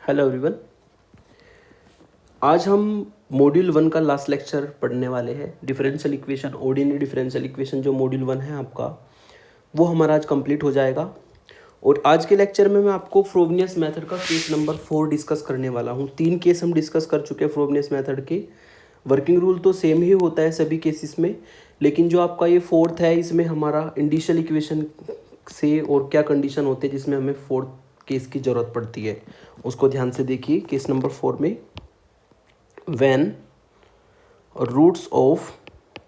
Hello everyone. आज हम module 1 का लास्ट लेक्चर पढ़ने वाले हैं। Differential equation, ordinary differential equation जो मॉड्यूल 1 है आपका, वो हमारा आज कंप्लीट हो जाएगा। और आज के लेक्चर में मैं आपको फ्रोबनियस मेथड का केस नंबर 4 डिस्कस करने वाला हूँ। 3 केस हम डिस्कस कर चुके हैं फ्रोबनियस मेथड के। वर्किंग रूल तो सेम ही होता है सभी केसेस में, लेकिन जो आपका ये फोर्थ है, इसमें हमारा इंडिशियल इक्वेशन से और क्या कंडीशन होते हैं जिसमें हमें फोर्थ केस की ज़रूरत पड़ती है, उसको ध्यान से देखिए। केस नंबर 4 में व्हेन रूट्स ऑफ,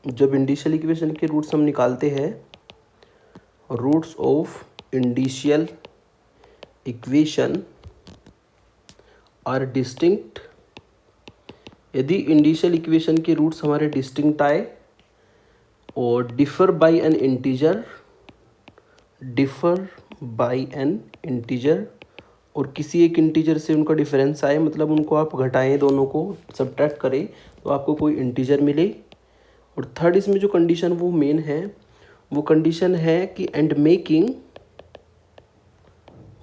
जब इंडिशियल इक्वेशन के रूट्स हम निकालते हैं, roots of indicial equation are distinct, यदि इंडिशियल इक्वेशन के रूट्स हमारे डिस्टिंक्ट आए और differ by an integer, differ by an integer, और किसी एक इंटीजर से उनका डिफरेंस आए, मतलब उनको आप घटाएं, दोनों को सब्ट्रैक्ट करें तो आपको कोई इंटीजर मिले। और थर्ड इसमें जो कंडीशन वो मेन है, वो कंडीशन है कि एंड मेकिंग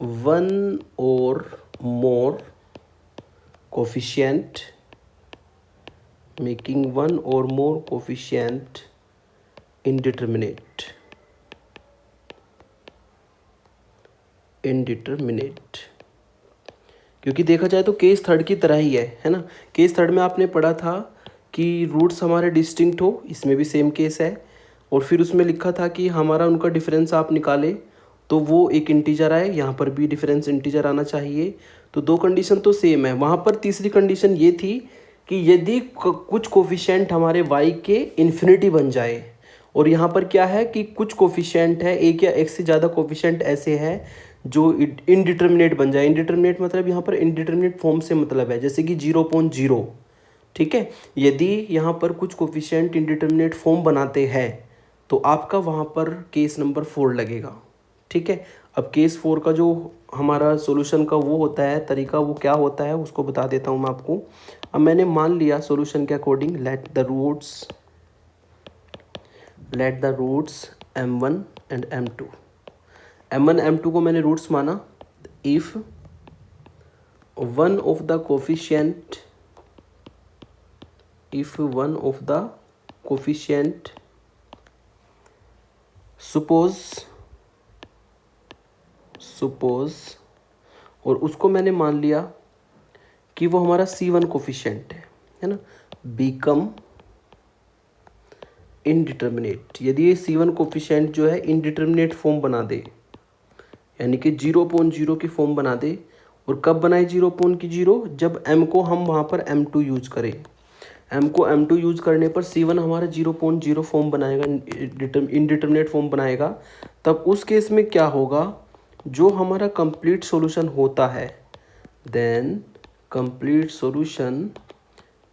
वन और मोर कोफिशिएंट, मेकिंग वन और मोर कोफिशिएंट indeterminate, क्योंकि देखा जाए तो केस थर्ड की तरह ही है ना। केस थर्ड में आपने पढ़ा था कि रूट्स हमारे डिस्टिंक्ट हो, इसमें भी सेम केस है। और फिर उसमें लिखा था कि हमारा उनका डिफरेंस आप निकाले तो वो एक इंटीजर आए, यहाँ पर भी डिफरेंस इंटीजर आना चाहिए। तो दो कंडीशन तो सेम है। वहाँ पर तीसरी कंडीशन ये थी कि यदि कुछ कोफिशिएंट हमारे y के इन्फिनिटी बन जाए, और यहाँ पर क्या है कि कुछ कोफिशिएंट है, एक या एक से ज़्यादा कोफिशिएंट ऐसे हैं जो इनडिटर्मिनेट बन जाए। इनडिटर्मिनेट मतलब यहाँ पर इनडिटर्मिनेट फॉर्म से मतलब है, जैसे कि 0.0, ठीक है। यदि यहाँ पर कुछ कोफिशिएंट इनडिटर्मिनेट फॉर्म बनाते हैं तो आपका वहाँ पर केस नंबर 4 लगेगा, ठीक है। अब केस 4 का जो हमारा सॉल्यूशन का वो होता है तरीका, वो क्या होता है उसको बता देता हूँ मैं आपको। अब मैंने मान लिया सॉल्यूशन के according, let the roots m1 and m2। m1 m2 को मैंने रूट्स माना। If one of the coefficient, suppose, और उसको मैंने मान लिया कि वो हमारा C1 कोफिशिएंट है ना, बिकम इनडिटर्मिनेट। यदि ये C1 कोफिशिएंट जो है इनडिटर्मिनेट फॉर्म बना दे, यानी कि 0.0 की फॉर्म बना दे। और कब बनाए 0.0? जब m को हम वहाँ पर m2 यूज करें। m को m2 यूज करने पर C1 हमारा 0.0 फॉर्म बनाएगा, इनडिटर्मिनेट फॉर्म बनाएगा। तब उस केस में क्या होगा, जो हमारा कंप्लीट सॉल्यूशन होता है, then complete solution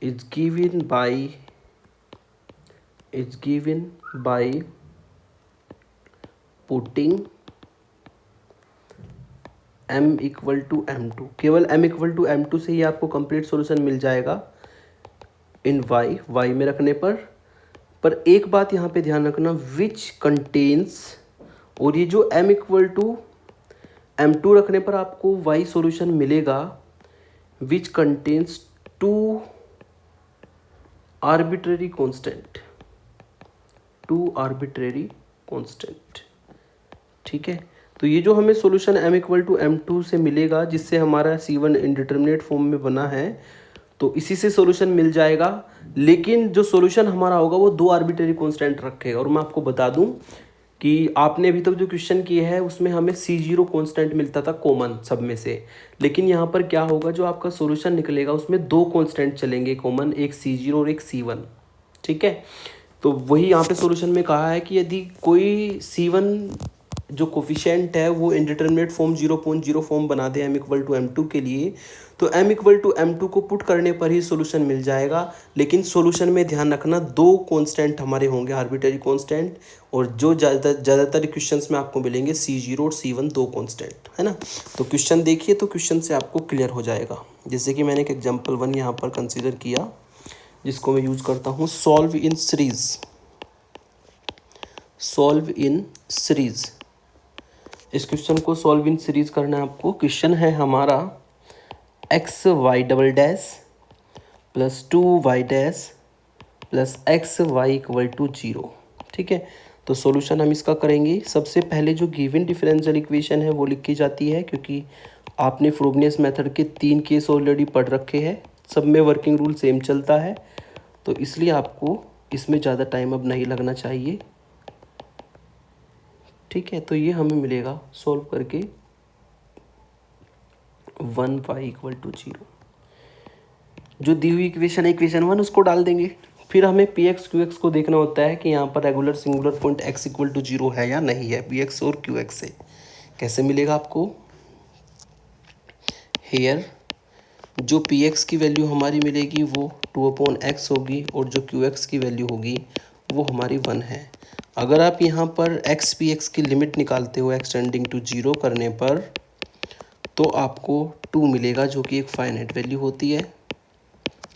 is given by putting m equal to m2। केवल m इक्वल टू m2 से ही आपको कंप्लीट सॉल्यूशन मिल जाएगा इन y में रखने पर एक बात यहाँ पे ध्यान रखना, विच कंटेन्स, और ये जो m इक्वल टू m2 रखने पर आपको y सॉल्यूशन मिलेगा, विच कंटेन्स 2 आर्बिट्रेरी कांस्टेंट, ठीक है। तो ये जो हमें solution m equal to m2 से मिलेगा, जिससे हमारा C1 इंडिटर्मिनेट फॉर्म में बना है, तो इसी से सॉल्यूशन मिल जाएगा। लेकिन जो सॉल्यूशन हमारा होगा वो 2 आर्बिट्रेरी कांस्टेंट रखेगा। और मैं आपको बता दूं कि आपने अभी तक जो क्वेश्चन किए हैं उसमें हमें C0 कांस्टेंट मिलता था कॉमन सब में से, लेकिन यहाँ पर क्या होगा, जो आपका सॉल्यूशन निकलेगा उसमें 2 कांस्टेंट चलेंगे कॉमन, एक C0 और एक C1, ठीक है। तो वही यहाँ पे सॉल्यूशन में कहा है कि यदि कोई C1 जो कोफिशिएंट है वो इंडिटर्मिनेट फॉर्म 0.0 फॉर्म बना दे m इक्वल टू m2 के लिए, तो m इक्वल टू m2 को पुट करने पर ही सॉल्यूशन मिल जाएगा। लेकिन सॉल्यूशन में ध्यान रखना 2 कांस्टेंट हमारे होंगे, आर्बिट्रेरी कांस्टेंट, और जो ज़्यादातर क्वेश्चंस में आपको मिलेंगे C0 और C1 2 कांस्टेंट, है ना। तो क्वेश्चन देखिए, तो क्वेश्चन से आपको क्लियर हो जाएगा। जैसे कि मैंने एक एग्जाम्पल 1 यहाँ पर कंसिडर किया, जिसको मैं यूज़ करता हूँ, सॉल्व इन सीरीज। इस क्वेश्चन को सॉल्व इन सीरीज करना है आपको। क्वेश्चन है हमारा X Y double dash plus 2y dash plus X Y equal to 0। ठीक है, तो सॉल्यूशन हम इसका करेंगे। सबसे पहले जो गिवन डिफरेंशियल इक्वेशन है वो लिखी जाती है, क्योंकि आपने फ्रोबनियस मेथड के 3 केस ऑलरेडी पढ़ रखे हैं, सब में वर्किंग रूल सेम चलता है, तो इसलिए आपको इसमें ज़्यादा टाइम अब नहीं लगना चाहिए। ठीक है, तो ये हमें मिलेगा सॉल्व करके 1y इक्वल टू 0। जो दी हुई इक्वेशन है इक्वेशन 1 उसको डाल देंगे। फिर हमें पी एक्स क्यू एक्स को देखना होता है कि यहाँ पर regular singular point x equal to 0 है या नहीं है। पी एक्स और क्यू एक्स से कैसे मिलेगा आपको, हेयर जो पी एक्स की वैल्यू हमारी मिलेगी वो 2/x होगी और जो क्यू एक्स की वैल्यू होगी वो हमारी 1 है। अगर आप यहाँ पर एक्स पी एक्स की लिमिट निकालते हो एक्सटेंडिंग टू 0 करने पर, तो आपको 2 मिलेगा जो कि एक फाइनाइट वैल्यू होती है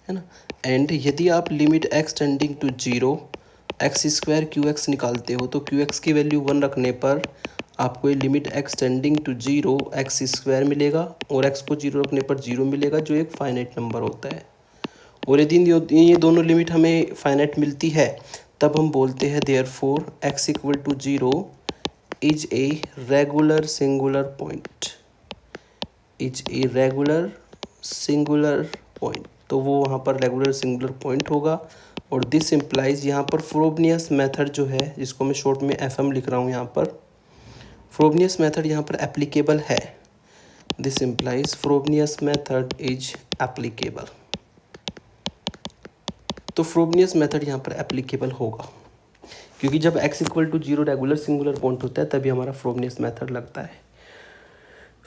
ना। एंड यदि आप limit X tending to 0 X square Q X निकालते हो तो क्यू एक्स की वैल्यू 1 रखने पर आपको ये limit X tending to 0 X square मिलेगा और एक्स को 0 रखने पर 0 मिलेगा, जो एक फाइनाइट नंबर होता है। और यदि ये दोनों लिमिट हमें फाइनाइट मिलती है तब हम बोलते हैं therefore X equal to 0 is a regular singular point, is a regular singular point. तो वो वहाँ पर रेगुलर सिंगुलर पॉइंट होगा। और दिस इम्प्लाइज यहाँ पर फ्रोबनियस मेथड जो है, जिसको मैं शॉर्ट में FM लिख रहा हूँ, यहाँ पर फ्रोबनियस मेथड यहाँ पर एप्लीकेबल है। This implies Frobenius method is applicable. तो फ्रोबनियस मेथड यहाँ पर एप्लीकेबल होगा, क्योंकि जब x equal to 0 regular singular point होता है तभी हमारा फ्रोबनियस मेथड लगता है।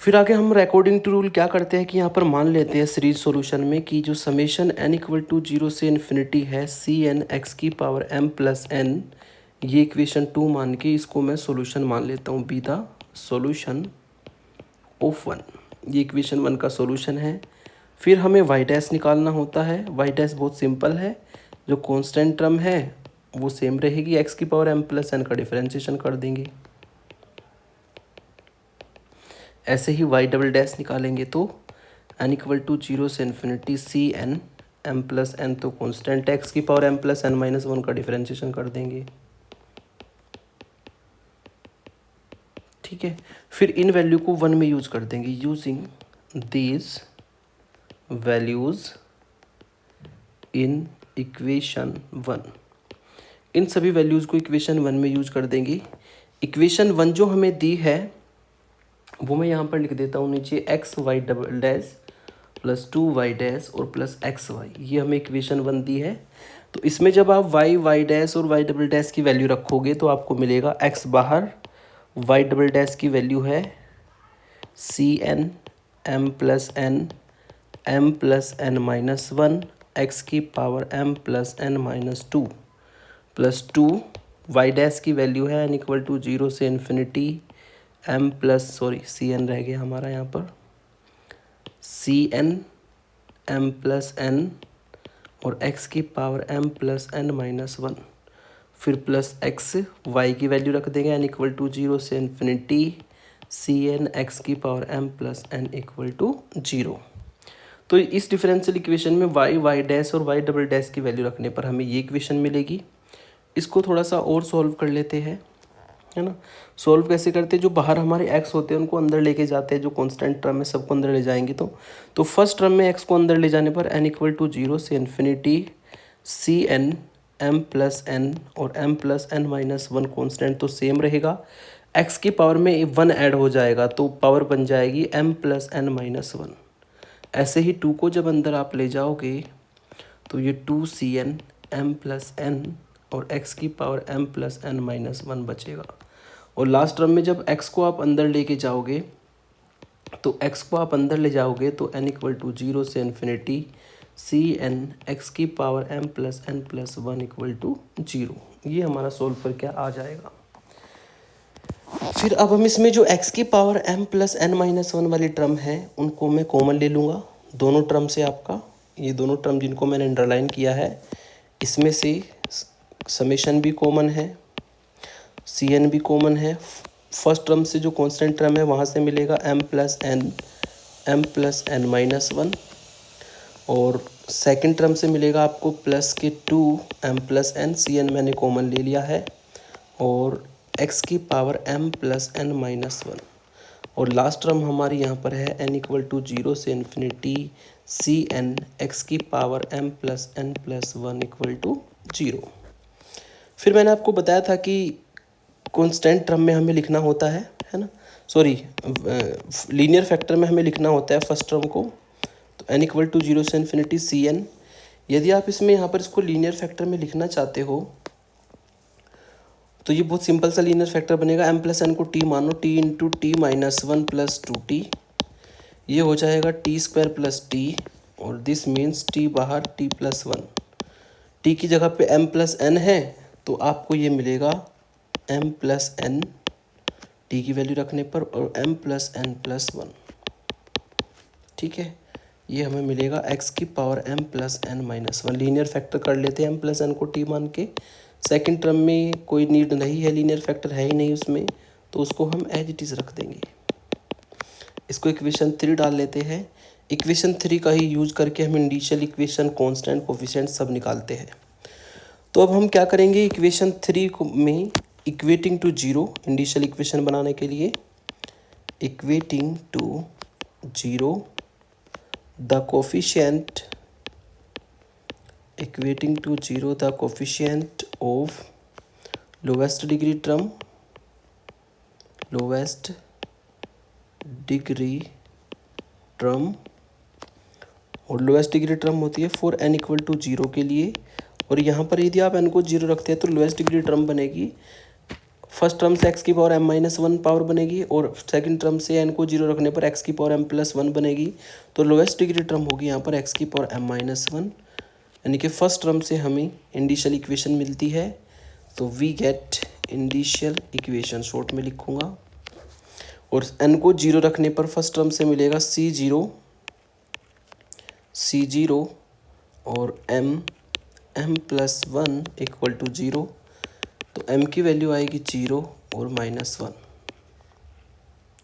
फिर आगे हम अकॉर्डिंग टू रूल क्या करते हैं कि यहाँ पर मान लेते हैं सीरीज सॉल्यूशन में कि जो समेशन n इक्वल टू 0 से इन्फिनिटी है cn x की पावर m प्लस n, ये इक्वेशन 2 मान के इसको मैं सॉल्यूशन मान लेता हूँ, बी द सॉल्यूशन ऑफ 1। ये इक्वेशन 1 का सॉल्यूशन है। फिर हमें y डैश निकालना होता है। y डैश बहुत सिंपल है, जो कांस्टेंट टर्म है वो सेम रहेगी, x की पावर m प्लस n का डिफरेंशिएशन कर देंगे। ऐसे ही y डबल डैश निकालेंगे तो n इक्वल टू 0 से infinity C N M plus N, तो कॉन्स्टेंट x की power m plus n minus 1 का डिफरेंशिएशन कर देंगे। ठीक है, फिर इन वैल्यू को 1 में यूज कर देंगे। Using these values in equation 1, इन सभी वैल्यूज़ को इक्वेशन 1 में यूज कर देंगे। इक्वेशन 1 जो हमें दी है वो मैं यहाँ पर लिख देता हूँ नीचे, X Y double dash plus 2y dash और प्लस एक्स वाई, ये हमें इक्वेशन 1 दी है। तो इसमें जब आप y डैश और y डबल डैश की वैल्यू रखोगे तो आपको मिलेगा x बाहर, y डबल डैश की वैल्यू है cn m plus n minus 1 x की power m plus n minus 2 plus 2, y dash की वैल्यू है n इक्वल टू 0 से इन्फिनिटी m प्लस cn रह गया हमारा यहाँ पर, cn m प्लस n और x की power m plus n minus 1, फिर प्लस x, y की वैल्यू रख देंगे n इक्वल टू 0 से इन्फिनिटी cn x की power m plus n equal to 0। तो इस डिफरेंशियल इक्वेशन में y डैश और y डबल डैश की वैल्यू रखने पर हमें ये इक्वेशन मिलेगी। इसको थोड़ा सा और सॉल्व कर लेते हैं, है ना। सॉल्व कैसे करते हैं, जो बाहर हमारे x होते हैं उनको अंदर लेके जाते हैं, जो कांस्टेंट टर्म है सबको अंदर ले जाएंगे। तो फर्स्ट टर्म में x को अंदर ले जाने पर n इक्वल टू 0 से infinity cn m plus n और m plus n minus 1 constant तो सेम रहेगा, x की पावर में 1 ऐड हो जाएगा तो पावर बन जाएगी m प्लस n माइनस 1। ऐसे ही 2 को जब अंदर आप ले जाओगे तो ये 2cn m प्लस n और x की power m plus n minus 1 बचेगा। और लास्ट टर्म में जब x को आप अंदर लेके जाओगे तो x को आप अंदर ले जाओगे तो n इक्वल टू 0 से इन्फिनिटी cn x की power m plus n plus 1 equal to 0। ये हमारा सोल्व पर क्या आ जाएगा। फिर अब हम इसमें जो x की power m plus n minus 1 वाली टर्म है उनको मैं कॉमन ले लूँगा दोनों टर्म से। आपका ये दोनों टर्म जिनको मैंने अंडरलाइन किया है इसमें से समेशन भी कॉमन है, cn भी कॉमन है। फर्स्ट टर्म से जो कांस्टेंट टर्म है वहाँ से मिलेगा m plus n, m plus n minus 1, और सेकंड टर्म से मिलेगा आपको प्लस के 2m प्लस n, Cn मैंने कॉमन ले लिया है, और x की power m plus n minus 1, और लास्ट टर्म हमारी यहाँ पर है n इक्वल टू 0 से इन्फिनिटी Cn x की power m plus n plus 1 equal to 0। फिर मैंने आपको बताया था कि कांस्टेंट टर्म में हमें लिखना होता है ना, सॉरी लीनियर फैक्टर में हमें लिखना होता है फर्स्ट टर्म को, तो n इक्वल टू 0 से इन्फिनिटी Cn। यदि आप इसमें यहाँ पर इसको लीनियर फैक्टर में लिखना चाहते हो तो ये बहुत सिंपल सा लीनियर फैक्टर बनेगा, m प्लस n को t मानो, t into T minus 1 plus 2t, ये हो जाएगा टी स्क्वायर प्लस टी, और दिस मीन्स t बाहर t प्लस 1, t की जगह पे m प्लस n है तो आपको ये मिलेगा m प्लस n t की वैल्यू रखने पर, और m प्लस n प्लस 1, ठीक है। ये हमें मिलेगा x की power m plus n minus 1। Linear factor कर लेते हैं m प्लस n को t मान के। सेकंड टर्म में कोई नीड नहीं है, लीनियर फैक्टर है ही नहीं उसमें, तो उसको हम एज इट इज़ रख देंगे। इसको इक्वेशन 3 डाल लेते हैं। इक्वेशन 3 का ही यूज करके हम इंडिशियल इक्वेशन, कांस्टेंट, कोफिशिएंट सब निकालते हैं। तो अब हम क्या करेंगे, इक्वेशन 3 में इक्वेटिंग टू 0, इंडिशियल इक्वेशन बनाने के लिए equating to 0 the coefficient, equating to 0 the coefficient of lowest degree term, lowest degree term, और लोएस्ट डिग्री टर्म होती है फॉर n इक्वल टू 0 के लिए। और यहाँ पर यदि आप n को 0 रखते हैं तो लोएस्ट डिग्री टर्म बनेगी, फर्स्ट टर्म से x की पावर m माइनस 1 पावर बनेगी, और सेकंड टर्म से n को 0 रखने पर x की पावर m प्लस 1 बनेगी। तो लोएस्ट डिग्री टर्म होगी यहाँ पर x की पावर m माइनस 1, यानी कि फर्स्ट टर्म से हमें इंडिशियल इक्वेशन मिलती है। तो वी गेट इंडिशियल इक्वेशन, शॉर्ट में लिखूँगा, और n को 0 रखने पर फर्स्ट टर्म से मिलेगा C0 और m प्लस 1 इक्वल टू 0, तो m की वैल्यू आएगी 0 और माइनस 1,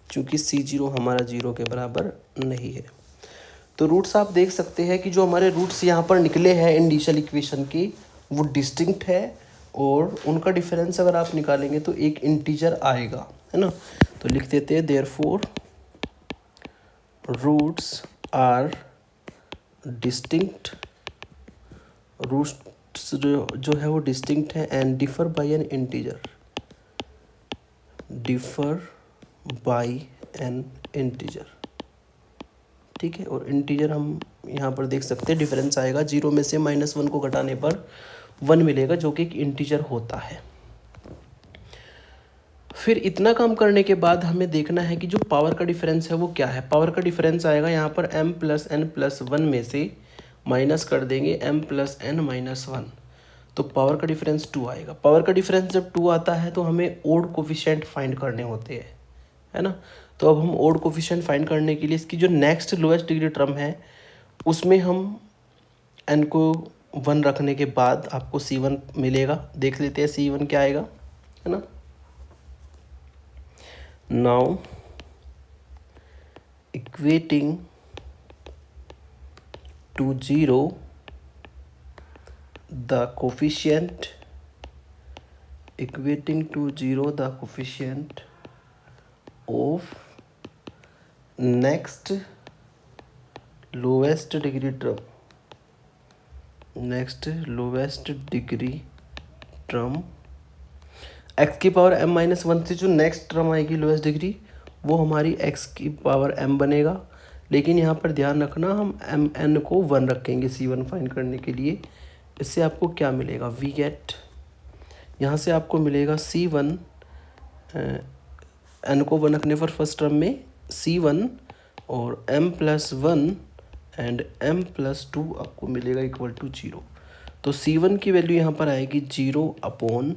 चूँकि C0 हमारा 0 के बराबर नहीं है। तो रूट्स आप देख सकते हैं कि जो हमारे रूट्स यहाँ पर निकले हैं इंडिशियल इक्वेशन के, वो डिस्टिंक्ट है, और उनका डिफरेंस अगर आप निकालेंगे तो एक इंटीजर आएगा, है ना। तो लिख देते हैं therefore roots are distinct, roots जो है वो डिस्टिंक्ट है, and differ by an integer, differ by an integer, ठीक है। और इंटीजर हम यहाँ पर देख सकते हैं डिफरेंस आएगा, 0 में से -1 को घटाने पर 1 मिलेगा, जो कि एक इंटीजर होता है। फिर इतना काम करने के बाद हमें देखना है कि जो पावर का डिफरेंस है वो क्या है। पावर का डिफरेंस आएगा यहाँ पर m प्लस n प्लस 1 में से माइनस कर देंगे m प्लस n माइनस 1, तो पावर का डिफरेंस 2 आएगा। पावर का डिफरेंस जब 2 आता है तो हमें ओड कोफिशिएंट फाइंड करने होते हैं, है ना। तो अब हम ओड कोफिशिएंट फाइंड करने के लिए इसकी जो नेक्स्ट लोएस्ट डिग्री टर्म है उसमें हम n को 1 रखने के बाद आपको C1 मिलेगा। देख लेते हैं C1 क्या आएगा, है ना। Now equating to 0 the coefficient, equating to 0 the coefficient of next lowest degree term, next lowest degree term, x की पावर m माइनस 1 से जो नेक्स्ट टर्म आएगी लोएस्ट डिग्री, वो हमारी x की पावर m बनेगा। लेकिन यहाँ पर ध्यान रखना, हम n को 1 रखेंगे C1 फाइंड करने के लिए। इससे आपको क्या मिलेगा, वी गेट, यहाँ से आपको मिलेगा C1, n को 1 रखने पर फर्स्ट टर्म में C1 और m plus 1 and m plus 2 आपको मिलेगा इक्वल टू 0। तो C1 की वैल्यू यहाँ पर आएगी 0 अपॉन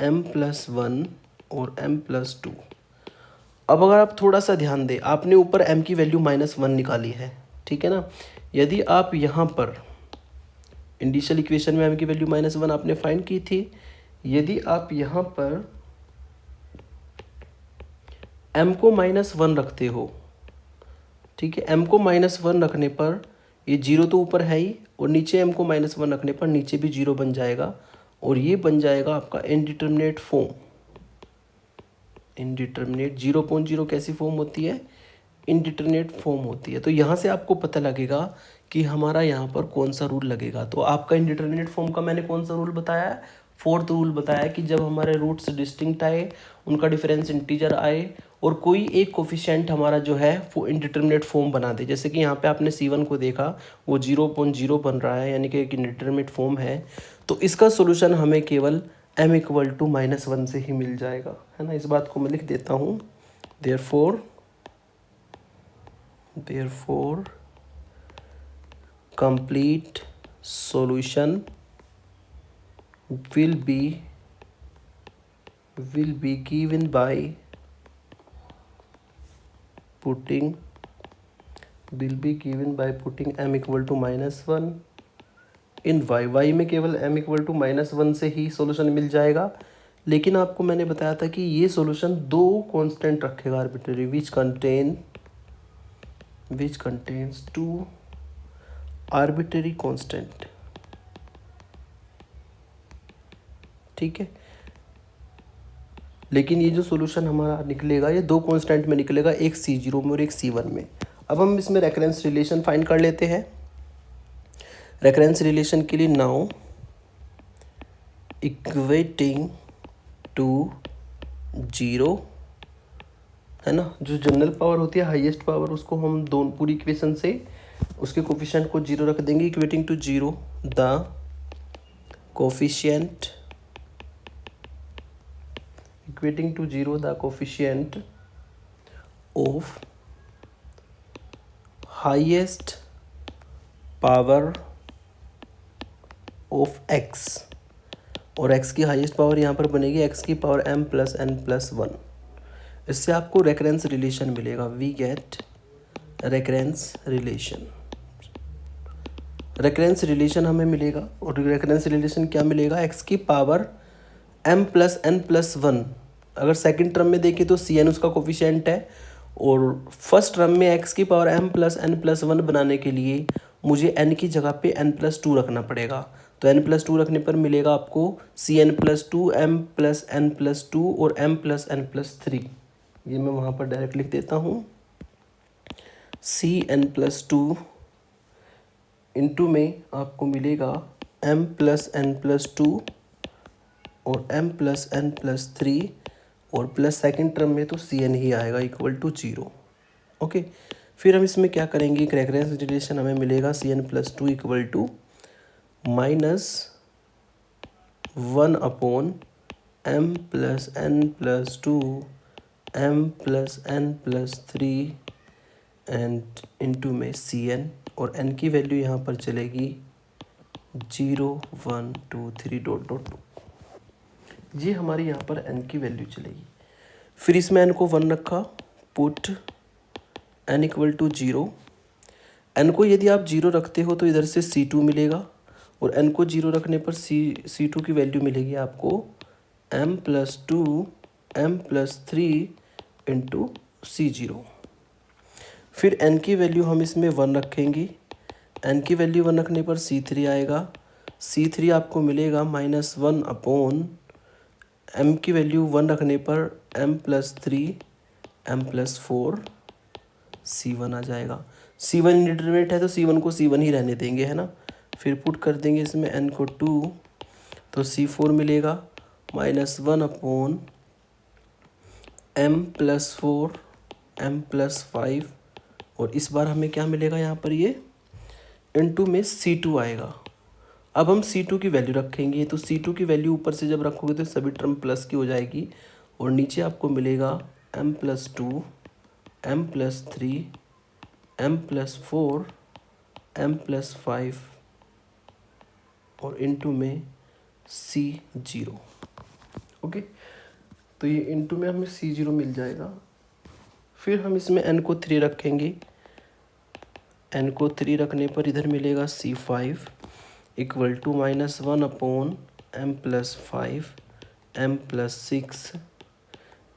m प्लस 1 और m प्लस 2। अब अगर आप थोड़ा सा ध्यान दें, आपने ऊपर m की वैल्यू -1 निकाली है, ठीक है ना। यदि आप यहाँ पर इंडिशियल इक्वेशन में m की वैल्यू -1 आपने फाइंड की थी, यदि आप यहाँ पर m को -1 रखते हो ठीक है। m को -1 रखने पर ये 0 तो ऊपर है ही, और नीचे m को -1 रखने पर नीचे भी 0 बन जाएगा, और ये बन जाएगा आपका इनडिटर्मिनेट फॉर्म। इनडिटर्मिनेट 0.0 कैसी फॉर्म होती है? इनडिटर्मिनेट फॉर्म होती है। तो यहाँ से आपको पता लगेगा कि हमारा यहाँ पर कौन सा रूल लगेगा। तो आपका इनडिटर्मिनेट फॉर्म का मैंने कौन सा रूल बताया है? फोर्थ रूल बताया कि जब हमारे रूट्स डिस्टिंक्ट आए, उनका डिफरेंस इंटीजर आए, और कोई एक कोफिशिएंट हमारा जो है वो इनडिटर्मिनेट फॉर्म बना दे। जैसे कि यहाँ पे आपने C1 को देखा, वो 0.0 बन रहा है, यानी कि एक इनडिटर्मिनेट फॉर्म है। तो इसका सोल्यूशन हमें केवल m = -1 से ही मिल जाएगा, है ना। इस बात को मैं लिख देता हूँ। therefore complete solution will be given by putting m = -1 in y में केवल m = -1 से ही सॉल्यूशन मिल जाएगा। लेकिन आपको मैंने बताया था कि ये सॉल्यूशन दो कांस्टेंट रखेगा arbitrary, which contains two arbitrary constant। ठीक है। लेकिन ये जो सॉल्यूशन हमारा निकलेगा, ये दो कांस्टेंट में निकलेगा, एक C0 में और एक C1 में। अब हम इसमें रेफरेंस रिलेशन फाइंड कर लेते हैं। रेफरेंस रिलेशन के लिए नाउ इक्वेटिंग टू 0, है ना। जो जनरल पावर होती है, हाईएस्ट पावर, उसको हम दोनों पूरी इक्वेशन से उसके कोफिशिएंट को 0 रख देंगे। Equating to 0 the coefficient of highest power of x, और x की हाईएस्ट पावर यहाँ पर बनेगी x की पावर m + n + 1। इससे आपको रेकरेंस रिलेशन मिलेगा। वी गेट रेकरेंस रिलेशन हमें मिलेगा। और रेकरेंस रिलेशन क्या मिलेगा? x की पावर m + n + 1। अगर सेकंड टर्म में देखें तो Cn उसका कोफिशिएंट है, और फर्स्ट टर्म में x की पावर m + n + 1 बनाने के लिए मुझे n की जगह पे n + 2 रखना पड़ेगा। तो n + 2 रखने पर मिलेगा आपको Cn + 2 m + n + 2 और m + n + 3। ये मैं वहाँ पर डायरेक्ट लिख देता हूँ। Cn + 2 इंटू में आपको मिलेगा m + n + 2 और m + n + 3, और प्लस सेकंड टर्म में तो Cn ही आएगा = 0। ओके। फिर हम इसमें क्या करेंगे? एक रेफरेंस रिलेशन हमें मिलेगा Cn + 2 = -1/m + n + 2 m + n + 3 and into में Cn, और n की वैल्यू यहाँ पर चलेगी 0 1 2 3 ... ये हमारी यहाँ पर n की वैल्यू चलेगी। फिर इसमें n को 1 रखा, पुट n = 0। n को यदि आप 0 रखते हो तो इधर से C2 मिलेगा, और n को 0 रखने पर C2 की वैल्यू मिलेगी आपको m + 2 m + 3 इंटू C0। फिर n की वैल्यू हम इसमें 1 रखेंगे। n की वैल्यू 1 रखने पर C3 आएगा। C3 आपको मिलेगा -1/m की वैल्यू 1 रखने पर m + 3 m + 4 C1 आ जाएगा। C1 इंडिटरमिनेट है तो C1 को C1 ही रहने देंगे, है ना। फिर पुट कर देंगे इसमें n को 2, तो C4 मिलेगा -1/m + 4 m + 5, और इस बार हमें क्या मिलेगा यहाँ पर? ये इंटू में C2 आएगा। अब हम C2 की वैल्यू रखेंगे, तो C2 की वैल्यू ऊपर से जब रखोगे तो सभी टर्म प्लस की हो जाएगी, और नीचे आपको मिलेगा m + 2 m + 3 m + 4 m + 5 और इंटू में C0। ओके। तो ये इंटू में हमें C0 मिल जाएगा। फिर हम इसमें n को 3 रखेंगे। n को 3 रखने पर इधर मिलेगा C5 = -1/m + 5 m + 6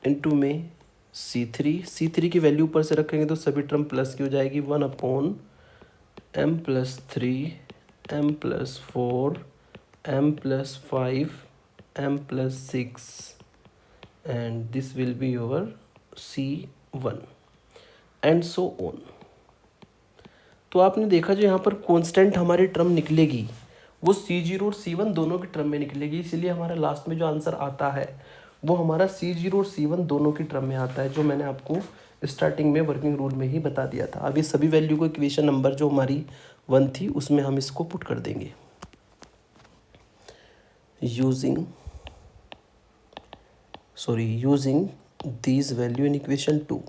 इंटू में C3 की वैल्यू ऊपर से रखेंगे तो सभी टर्म प्लस की हो जाएगी, 1/m+3 m+4 m+5 m+6 and this will be your C1 and so on। तो आपने देखा जो यहाँ पर कांस्टेंट हमारी टर्म निकलेगी वो C0 और C1 दोनों की टर्म में निकलेगी, इसीलिए हमारा लास्ट में जो आंसर आता है वो हमारा C0 और C1 दोनों की टर्म में आता है, जो मैंने आपको स्टार्टिंग में वर्किंग रूल में ही बता दिया था। अब ये सभी वैल्यू को इक्वेशन नंबर जो हमारी 1 थी उसमें हम इसको पुट कर देंगे। Using these value in equation 2,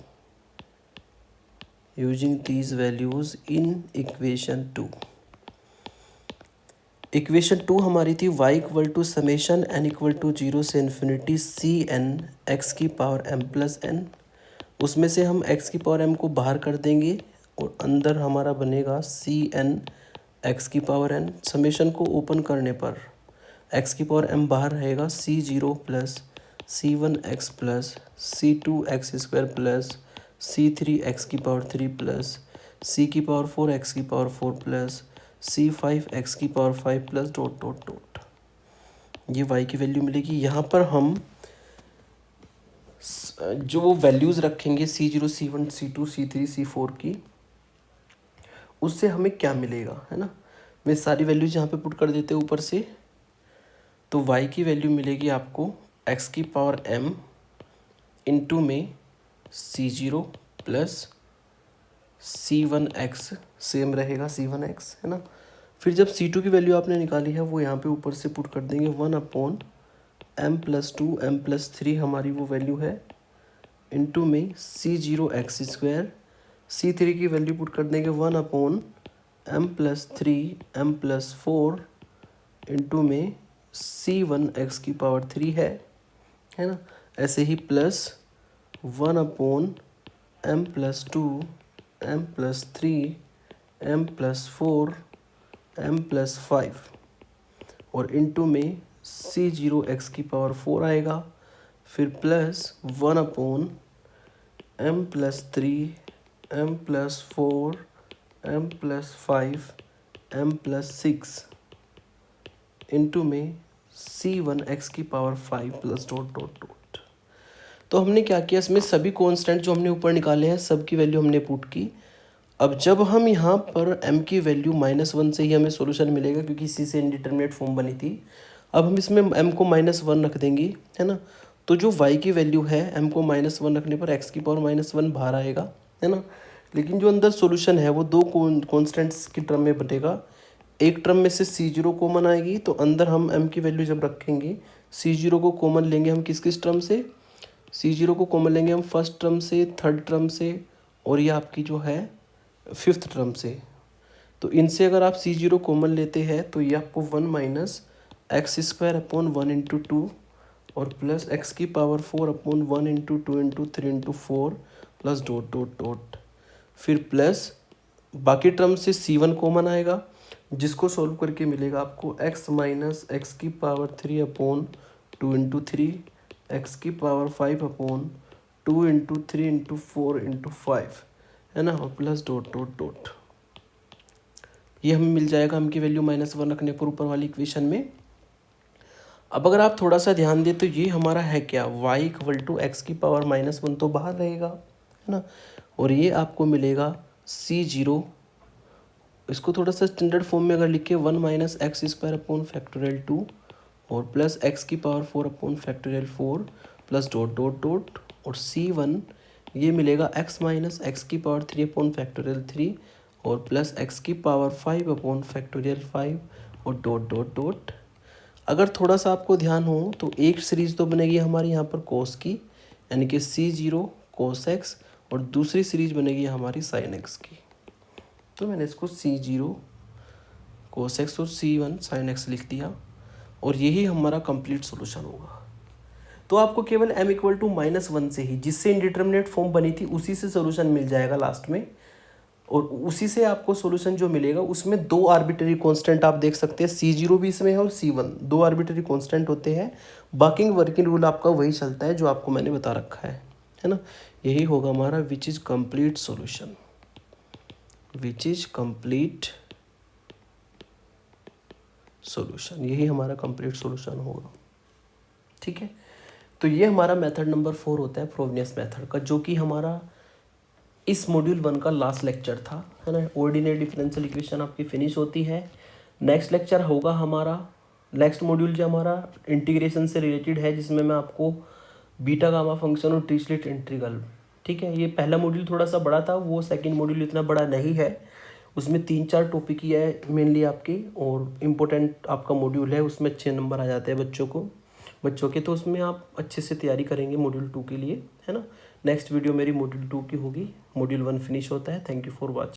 using these values in equation 2। Equation 2 हमारी थी y equal to summation n equal to 0 से इन्फिनिटी सी एन एक्स की पावर m प्लस n। उसमें से हम x की पावर m को बाहर कर देंगे और अंदर हमारा बनेगा सी एन एक्स की पावर n। समेशन को ओपन करने पर x की पावर m बाहर रहेगा, C0 plus C1 x plus C2 x square plus C3 x की पावर 3 प्लस C की पावर 4 x की पावर 4 प्लस C5 x की power 5 plus dot dot dot. ये y की वैल्यू मिलेगी। यहाँ पर हम जो वैल्यूज़ रखेंगे C0 C1 C2 C3 C4 की, उससे हमें क्या मिलेगा, है ना। मैं सारी वैल्यूज़ यहाँ पे पुट कर देते हैं ऊपर से। तो y की वैल्यू मिलेगी आपको x की पावर m इंटू में C0 प्लस C1x सेम रहेगा C1x, है ना। फिर जब C2 की वैल्यू आपने निकाली है वो यहाँ पे ऊपर से पुट कर देंगे, 1/m+2 m+3 हमारी वो वैल्यू है, इंटू में C0 x स्क्वायर। C3 की वैल्यू पुट कर देंगे 1/m+3 m+4 इंटू में C1 x की पावर 3 है ना। ऐसे ही plus 1/m+2 m+3 m+4 m+5 और इंटू में C0 x की पावर 4 आएगा, फिर plus 1/m+3 m+4 m+5 m+6 into में C1 x की power 5 plus dot dot dot. तो हमने क्या किया, इसमें सभी कांस्टेंट जो हमने ऊपर निकाले हैं सब की वैल्यू हमने पुट की। अब जब हम यहाँ पर m की वैल्यू -1 से ही हमें सॉल्यूशन मिलेगा, क्योंकि इसी से इंडिटरमिनेट फॉर्म बनी थी। अब हम इसमें m को -1 रख देंगे, है ना। तो जो y की वैल्यू है m को -1 रखने पर x की पावर -1 बाहर आएगा, है ना। लेकिन जो अंदर सॉल्यूशन है वो दो कॉन्स्टेंट्स की टर्म में बनेगा। एक टर्म में से C0 कॉमन आएगी, तो अंदर हम m की वैल्यू जब रखेंगे C0 को कॉमन लेंगे हम किस किस टर्म से, C0 को कॉमन लेंगे हम फर्स्ट टर्म से, थर्ड टर्म से और ये आपकी जो है फिफ्थ टर्म से। तो इनसे अगर आप C0 कॉमन लेते हैं तो ये आपको 1 - x² 1/2 और प्लस x की power 4/1/2/3/4 plus dot dot dot. फिर प्लस बाकी टर्म से C1 कॉमन आएगा, जिसको सॉल्व करके मिलेगा आपको x - x की पावर 3/2/3 x की पावर 5/2/3/4/5 है ना, और प्लस डॉट डॉट डॉट। ये हमें मिल जाएगा हम की वैल्यू -1 रखने पर ऊपर वाली इक्वेशन में। अब अगर आप थोड़ा सा ध्यान दें तो ये हमारा है क्या, y = x की पावर -1 तो बाहर रहेगा, है ना। और ये आपको मिलेगा C0, इसको थोड़ा सा स्टैंडर्ड फॉर्म में अगर लिखे 1 - x² 2 और प्लस x की power 4/4 plus dot dot dot और C1 ये मिलेगा x - x की पावर 3/3 और प्लस x की पावर 5/5 और डॉट डॉट डॉट। अगर थोड़ा सा आपको ध्यान हो तो एक सीरीज़ तो बनेगी हमारी यहाँ पर cos की, यानी कि C0 cos x, और दूसरी सीरीज़ बनेगी हमारी sin x की। तो मैंने इसको C0 cos x और C1 sin x लिख दिया और यही हमारा कंप्लीट सॉल्यूशन होगा। तो आपको केवल m = -1 से ही, जिससे इंडिटरमिनेट फॉर्म बनी थी उसी से सॉल्यूशन मिल जाएगा लास्ट में, और उसी से आपको सॉल्यूशन जो मिलेगा उसमें दो आर्बिट्ररी कांस्टेंट आप देख सकते हैं, C0 भी इसमें है और C1, दो आर्बिट्ररी कांस्टेंट होते हैं। बाकी वर्किंग रूल आपका वही चलता है जो आपको मैंने बता रखा है है ना। यही होगा हमारा which is complete solution, which is complete solution, यही हमारा कंप्लीट सॉल्यूशन होगा। ठीक है, तो ये हमारा मेथड नंबर 4 होता है फ्रोबनियस मेथड का, जो कि हमारा इस मॉड्यूल 1 का लास्ट लेक्चर था, है ना। ऑर्डिनरी डिफरेंशियल इक्वेशन आपकी फिनिश होती है। नेक्स्ट लेक्चर होगा हमारा, नेक्स्ट मॉड्यूल जो हमारा इंटीग्रेशन से रिलेटेड है, जिसमें मैं आपको बीटा गामा फंक्शन और ट्रिसलेट इंटीग्रल, ठीक है, ये पहला मॉड्यूल थोड़ा सा बड़ा था, वो सेकंड मॉड्यूल इतना बड़ा नहीं है, उसमें 3-4 टॉपिक ही है मेनली आपकी, और इम्पोर्टेंट आपका मॉड्यूल है, उसमें अच्छे नंबर आ जाते हैं बच्चों के, तो उसमें आप अच्छे से तैयारी करेंगे मॉड्यूल 2 के लिए, है ना। नेक्स्ट वीडियो मेरी मॉड्यूल 2 की होगी, मॉड्यूल 1 फिनिश होता है। Thank you for watching.